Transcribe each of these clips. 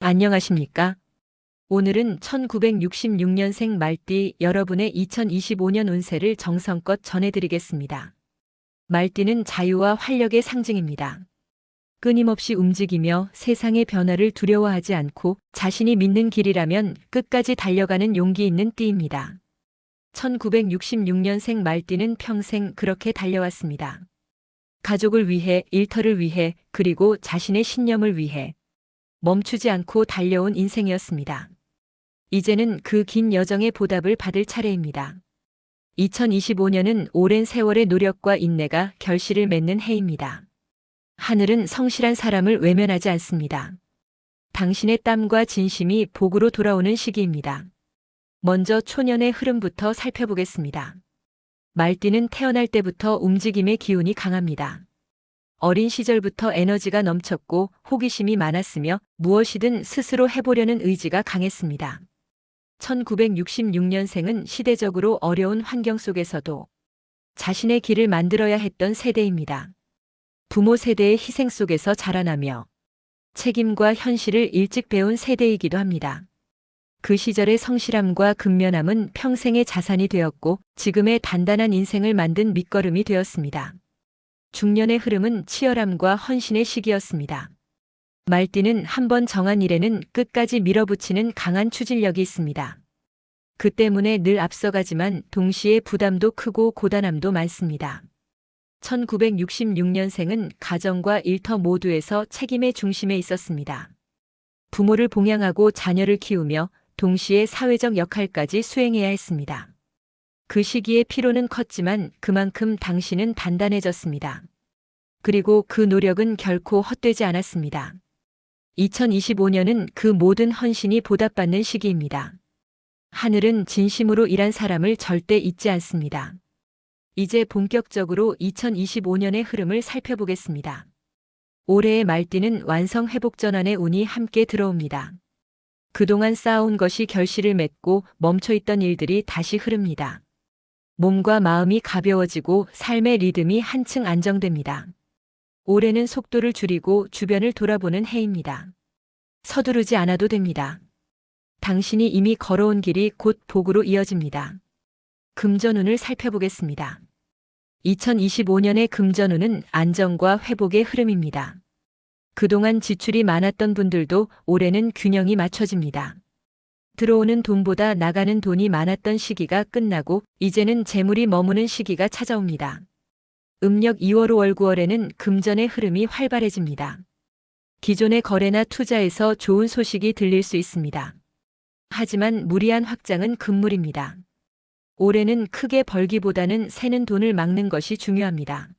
안녕하십니까? 오늘은 1966년생 말띠 여러분의 2025년 운세를 정성껏 전해드리겠습니다. 말띠는 자유와 활력의 상징입니다. 끊임없이 움직이며 세상의 변화를 두려워하지 않고 자신이 믿는 길이라면 끝까지 달려가는 용기 있는 띠입니다. 1966년생 말띠는 평생 그렇게 달려왔습니다. 가족을 위해, 일터를 위해, 그리고 자신의 신념을 위해 멈추지 않고 달려온 인생이었습니다. 이제는 그 긴 여정의 보답을 받을 차례입니다. 2025년은 오랜 세월의 노력과 인내가 결실을 맺는 해입니다. 하늘은 성실한 사람을 외면하지 않습니다. 당신의 땀과 진심이 복으로 돌아오는 시기입니다. 먼저 초년의 흐름부터 살펴보겠습니다. 말띠는 태어날 때부터 움직임의 기운이 강합니다. 어린 시절부터 에너지가 넘쳤고 호기심이 많았으며 무엇이든 스스로 해보려는 의지가 강했습니다. 1966년생은 시대적으로 어려운 환경 속에서도 자신의 길을 만들어야 했던 세대입니다. 부모 세대의 희생 속에서 자라나며 책임과 현실을 일찍 배운 세대이기도 합니다. 그 시절의 성실함과 근면함은 평생의 자산이 되었고 지금의 단단한 인생을 만든 밑거름이 되었습니다. 중년의 흐름은 치열함과 헌신의 시기였습니다. 말띠는 한번 정한 일에는 끝까지 밀어붙이는 강한 추진력이 있습니다. 그 때문에 늘 앞서가지만 동시에 부담도 크고 고단함도 많습니다. 1966년생은 가정과 일터 모두에서 책임의 중심에 있었습니다. 부모를 봉양하고 자녀를 키우며 동시에 사회적 역할까지 수행해야 했습니다. 그 시기에 피로는 컸지만 그만큼 당신은 단단해졌습니다. 그리고 그 노력은 결코 헛되지 않았습니다. 2025년은 그 모든 헌신이 보답받는 시기입니다. 하늘은 진심으로 일한 사람을 절대 잊지 않습니다. 이제 본격적으로 2025년의 흐름을 살펴보겠습니다. 올해의 말띠는 완성 회복 전환의 운이 함께 들어옵니다. 그동안 쌓아온 것이 결실을 맺고 멈춰있던 일들이 다시 흐릅니다. 몸과 마음이 가벼워지고 삶의 리듬이 한층 안정됩니다. 올해는 속도를 줄이고 주변을 돌아보는 해입니다. 서두르지 않아도 됩니다. 당신이 이미 걸어온 길이 곧 복으로 이어집니다. 금전운을 살펴보겠습니다. 2025년의 금전운은 안정과 회복의 흐름입니다. 그동안 지출이 많았던 분들도 올해는 균형이 맞춰집니다. 들어오는 돈보다 나가는 돈이 많았던 시기가 끝나고 이제는 재물이 머무는 시기가 찾아옵니다. 음력 2월, 5월, 9월에는 금전의 흐름이 활발해집니다. 기존의 거래나 투자에서 좋은 소식이 들릴 수 있습니다. 하지만 무리한 확장은 금물입니다. 올해는 크게 벌기보다는 새는 돈을 막는 것이 중요합니다.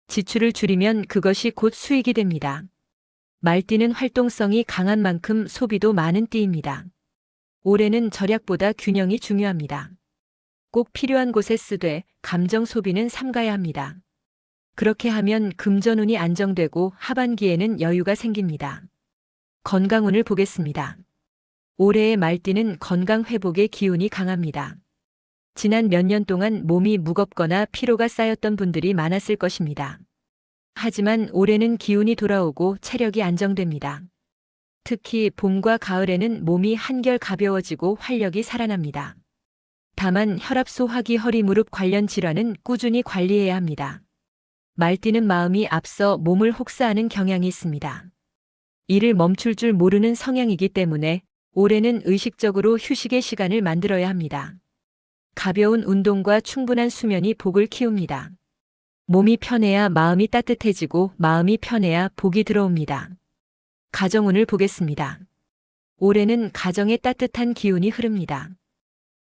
지출을 줄이면 그것이 곧 수익이 됩니다. 말띠는 활동성이 강한 만큼 소비도 많은 띠입니다. 올해는 절약보다 균형이 중요합니다. 꼭 필요한 곳에 쓰되 감정 소비는 삼가야 합니다. 그렇게 하면 금전운이 안정되고 하반기에는 여유가 생깁니다. 건강운을 보겠습니다. 올해의 말띠는 건강 회복의 기운이 강합니다. 지난 몇 년 동안 몸이 무겁거나 피로가 쌓였던 분들이 많았을 것입니다. 하지만 올해는 기운이 돌아오고 체력이 안정됩니다. 특히 봄과 가을에는 몸이 한결 가벼워지고 활력이 살아납니다. 다만 혈압, 소화기, 허리, 무릎 관련 질환은 꾸준히 관리해야 합니다. 말띠는 마음이 앞서 몸을 혹사하는 경향이 있습니다. 일을 멈출 줄 모르는 성향이기 때문에 올해는 의식적으로 휴식의 시간을 만들어야 합니다. 가벼운 운동과 충분한 수면이 복을 키웁니다. 몸이 편해야 마음이 따뜻해지고 마음이 편해야 복이 들어옵니다. 가정운을 보겠습니다. 올해는 가정에 따뜻한 기운이 흐릅니다.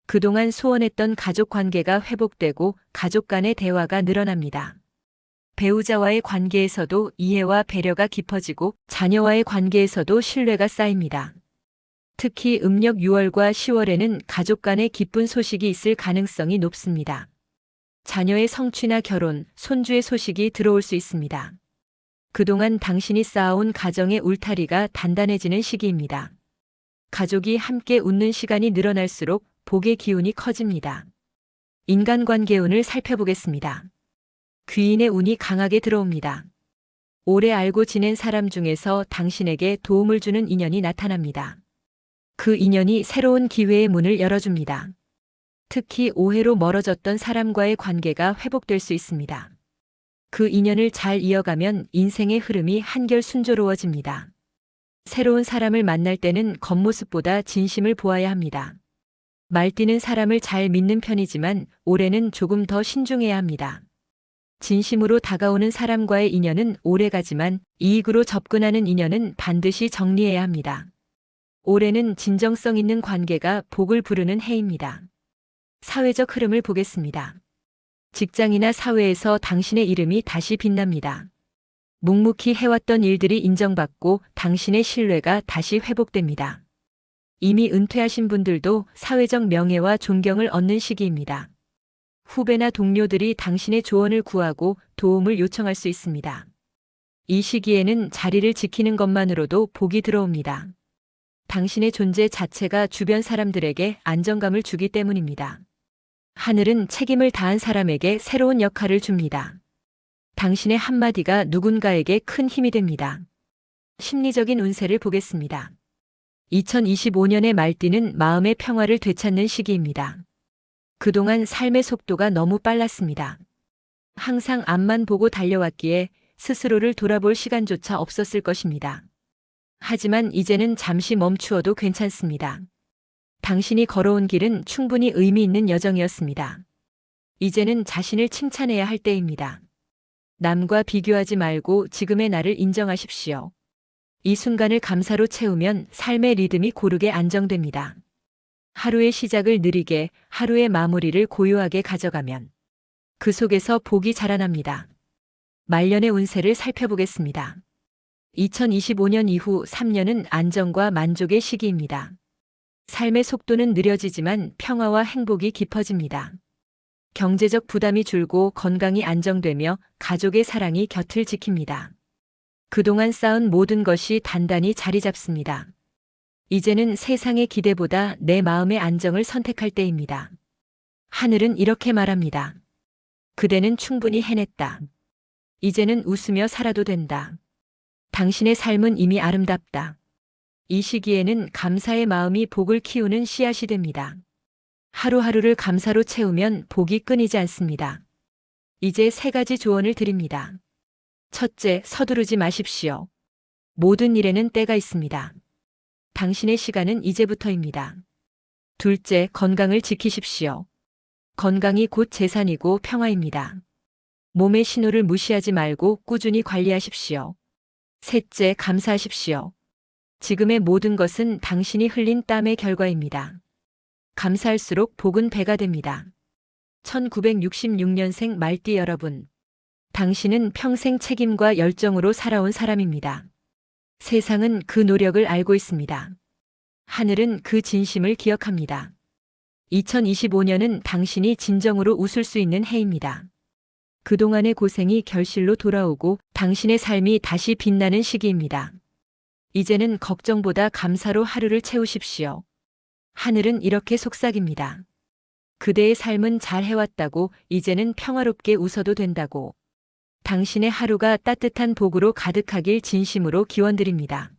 그동안 소원했던 가족 관계가 회복되고 가족 간의 대화가 늘어납니다. 배우자와의 관계에서도 이해와 배려가 깊어지고 자녀와의 관계에서도 신뢰가 쌓입니다. 특히 음력 6월과 10월에는 가족 간의 기쁜 소식이 있을 가능성이 높습니다. 자녀의 성취나 결혼, 손주의 소식이 들어올 수 있습니다. 그동안 당신이 쌓아온 가정의 울타리가 단단해지는 시기입니다. 가족이 함께 웃는 시간이 늘어날수록 복의 기운이 커집니다. 인간관계 운을 살펴보겠습니다. 귀인의 운이 강하게 들어옵니다. 오래 알고 지낸 사람 중에서 당신에게 도움을 주는 인연이 나타납니다. 그 인연이 새로운 기회의 문을 열어줍니다. 특히 오해로 멀어졌던 사람과의 관계가 회복될 수 있습니다. 그 인연을 잘 이어가면 인생의 흐름이 한결 순조로워집니다. 새로운 사람을 만날 때는 겉모습보다 진심을 보아야 합니다. 말뛰는 사람을 잘 믿는 편이지만 올해는 조금 더 신중해야 합니다. 진심으로 다가오는 사람과의 인연은 오래가지만 이익으로 접근하는 인연은 반드시 정리해야 합니다. 올해는 진정성 있는 관계가 복을 부르는 해입니다. 사회적 흐름을 보겠습니다. 직장이나 사회에서 당신의 이름이 다시 빛납니다. 묵묵히 해왔던 일들이 인정받고 당신의 신뢰가 다시 회복됩니다. 이미 은퇴하신 분들도 사회적 명예와 존경을 얻는 시기입니다. 후배나 동료들이 당신의 조언을 구하고 도움을 요청할 수 있습니다. 이 시기에는 자리를 지키는 것만으로도 복이 들어옵니다. 당신의 존재 자체가 주변 사람들에게 안정감을 주기 때문입니다. 하늘은 책임을 다한 사람에게 새로운 역할을 줍니다. 당신의 한마디가 누군가에게 큰 힘이 됩니다. 심리적인 운세를 보겠습니다. 2025년의 말띠는 마음의 평화를 되찾는 시기입니다. 그동안 삶의 속도가 너무 빨랐습니다. 항상 앞만 보고 달려왔기에 스스로를 돌아볼 시간조차 없었을 것입니다. 하지만 이제는 잠시 멈추어도 괜찮습니다. 당신이 걸어온 길은 충분히 의미 있는 여정이었습니다. 이제는 자신을 칭찬해야 할 때입니다. 남과 비교하지 말고 지금의 나를 인정하십시오. 이 순간을 감사로 채우면 삶의 리듬이 고르게 안정됩니다. 하루의 시작을 느리게, 하루의 마무리를 고요하게 가져가면 그 속에서 복이 자라납니다. 말년의 운세를 살펴보겠습니다. 2025년 이후 3년은 안정과 만족의 시기입니다. 삶의 속도는 느려지지만 평화와 행복이 깊어집니다. 경제적 부담이 줄고 건강이 안정되며 가족의 사랑이 곁을 지킵니다. 그동안 쌓은 모든 것이 단단히 자리 잡습니다. 이제는 세상의 기대보다 내 마음의 안정을 선택할 때입니다. 하늘은 이렇게 말합니다. 그대는 충분히 해냈다. 이제는 웃으며 살아도 된다. 당신의 삶은 이미 아름답다. 이 시기에는 감사의 마음이 복을 키우는 씨앗이 됩니다. 하루하루를 감사로 채우면 복이 끊이지 않습니다. 이제 3가지 조언을 드립니다. 첫째, 서두르지 마십시오. 모든 일에는 때가 있습니다. 당신의 시간은 이제부터입니다. 둘째, 건강을 지키십시오. 건강이 곧 재산이고 평화입니다. 몸의 신호를 무시하지 말고 꾸준히 관리하십시오. 셋째, 감사하십시오. 지금의 모든 것은 당신이 흘린 땀의 결과입니다. 감사할수록 복은 배가 됩니다. 1966년생 말띠 여러분, 당신은 평생 책임과 열정으로 살아온 사람입니다. 세상은 그 노력을 알고 있습니다. 하늘은 그 진심을 기억합니다. 2025년은 당신이 진정으로 웃을 수 있는 해입니다. 그동안의 고생이 결실로 돌아오고 당신의 삶이 다시 빛나는 시기입니다. 이제는 걱정보다 감사로 하루를 채우십시오. 하늘은 이렇게 속삭입니다. 그대의 삶은 잘 해왔다고, 이제는 평화롭게 웃어도 된다고. 당신의 하루가 따뜻한 복으로 가득하길 진심으로 기원드립니다.